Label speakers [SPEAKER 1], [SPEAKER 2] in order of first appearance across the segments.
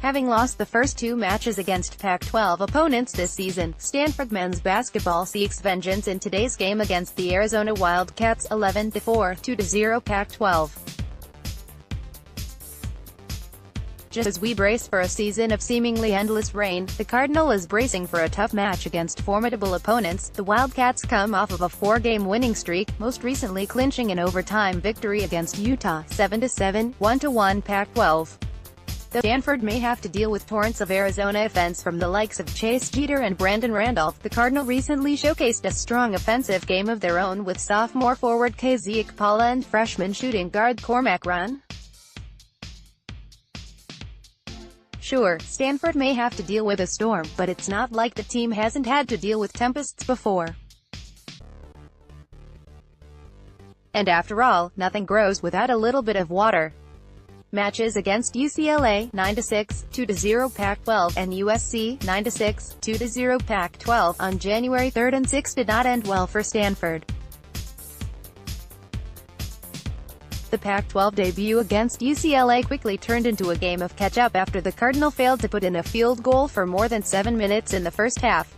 [SPEAKER 1] Having lost the first two matches against Pac-12 opponents this season, Stanford men's basketball seeks vengeance in today's game against the Arizona Wildcats 11-4, 2-0 Pac-12. Just as we brace for a season of seemingly endless rain, the Cardinal is bracing for a tough match against formidable opponents. The Wildcats come off of a 4-game winning streak, most recently clinching an overtime victory against Utah, 7-7, 1-1 Pac-12. Though Stanford may have to deal with torrents of Arizona offense from the likes of Chase Jeter and Brandon Randolph, the Cardinal recently showcased a strong offensive game of their own with sophomore forward KZ Okpala and freshman shooting guard Cormac Ryan. Sure, Stanford may have to deal with a storm, but it's not like the team hasn't had to deal with tempests before. And after all, nothing grows without a little bit of water. Matches against UCLA, 9-6, 2-0 Pac-12, and USC, 9-6, 2-0 Pac-12, on January 3 and 6 did not end well for Stanford. The Pac-12 debut against UCLA quickly turned into a game of catch-up after the Cardinal failed to put in a field goal for more than 7 minutes in the first half.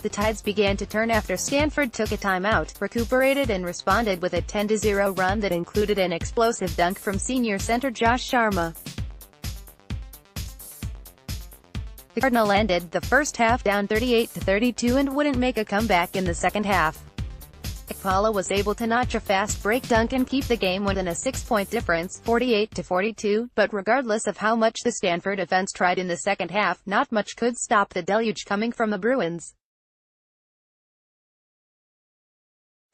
[SPEAKER 1] The tides began to turn after Stanford took a timeout, recuperated and responded with a 10-0 run that included an explosive dunk from senior center Josh Sharma. The Cardinal ended the first half down 38-32 and wouldn't make a comeback in the second half. Okpala was able to notch a fast break dunk and keep the game within a 6-point difference, 48-42, but regardless of how much the Stanford offense tried in the second half, not much could stop the deluge coming from the Bruins.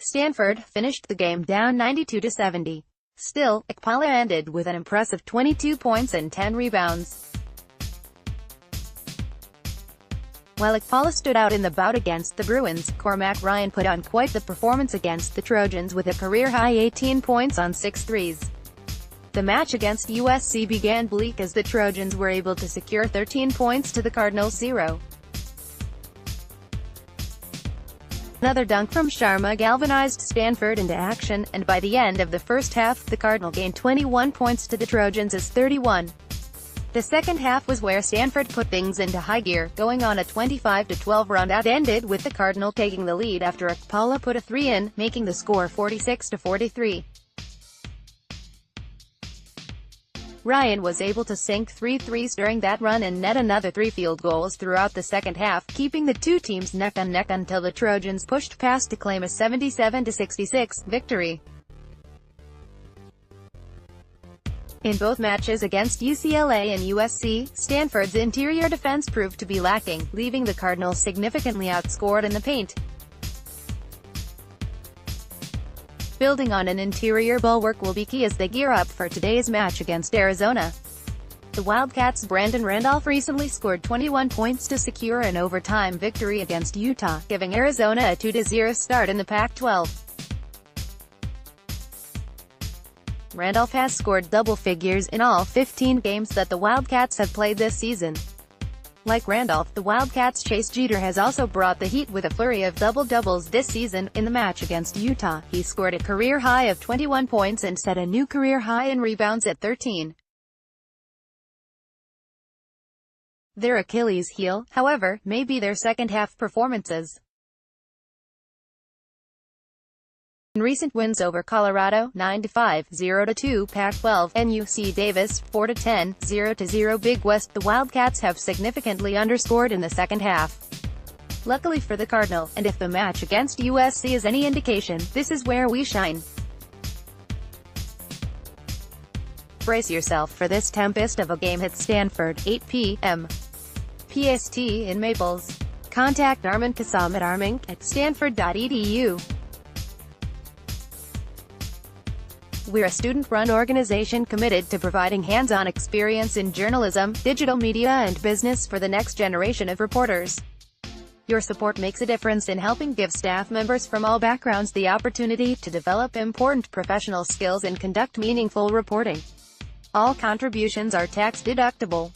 [SPEAKER 1] Stanford finished the game down 92-70. Still, Okpala ended with an impressive 22 points and 10 rebounds. While Okpala stood out in the bout against the Bruins, Cormac Ryan put on quite the performance against the Trojans with a career-high 18 points on 6 threes. The match against USC began bleak as the Trojans were able to secure 13 points to the Cardinals' 0. Another dunk from Sharma galvanized Stanford into action, and by the end of the first half, the Cardinal gained 21 points to the Trojans' 31. The second half was where Stanford put things into high gear, going on a 25-12 run that ended with the Cardinal taking the lead after Okpala put a 3 in, making the score 46-43. Ryan was able to sink 3 threes during that run and net another 3 field goals throughout the second half, keeping the two teams neck and neck until the Trojans pushed past to claim a 77-66 victory. In both matches against UCLA and USC, Stanford's interior defense proved to be lacking, leaving the Cardinals significantly outscored in the paint. Building on an interior bulwark will be key as they gear up for today's match against Arizona. The Wildcats' Brandon Randolph recently scored 21 points to secure an overtime victory against Utah, giving Arizona a 2-0 start in the Pac-12. Randolph has scored double figures in all 15 games that the Wildcats have played this season. Like Randolph, the Wildcats' Chase Jeter has also brought the heat with a flurry of double-doubles this season. In the match against Utah, he scored a career high of 21 points and set a new career high in rebounds at 13. Their Achilles heel, however, may be their second-half performances. In recent wins over Colorado, 9-5, 0-2 Pac-12, and UC Davis, 4-10, 0-0 Big West, the Wildcats have significantly underscored in the second half. Luckily for the Cardinal, and if the match against USC is any indication, this is where we shine. Brace yourself for this tempest of a game at Stanford, 8 p.m. PST in Maples. Contact Armin Kassam at armin@stanford.edu. We're a student-run organization committed to providing hands-on experience in journalism, digital media and business for the next generation of reporters. Your support makes a difference in helping give staff members from all backgrounds the opportunity to develop important professional skills and conduct meaningful reporting. All contributions are tax-deductible.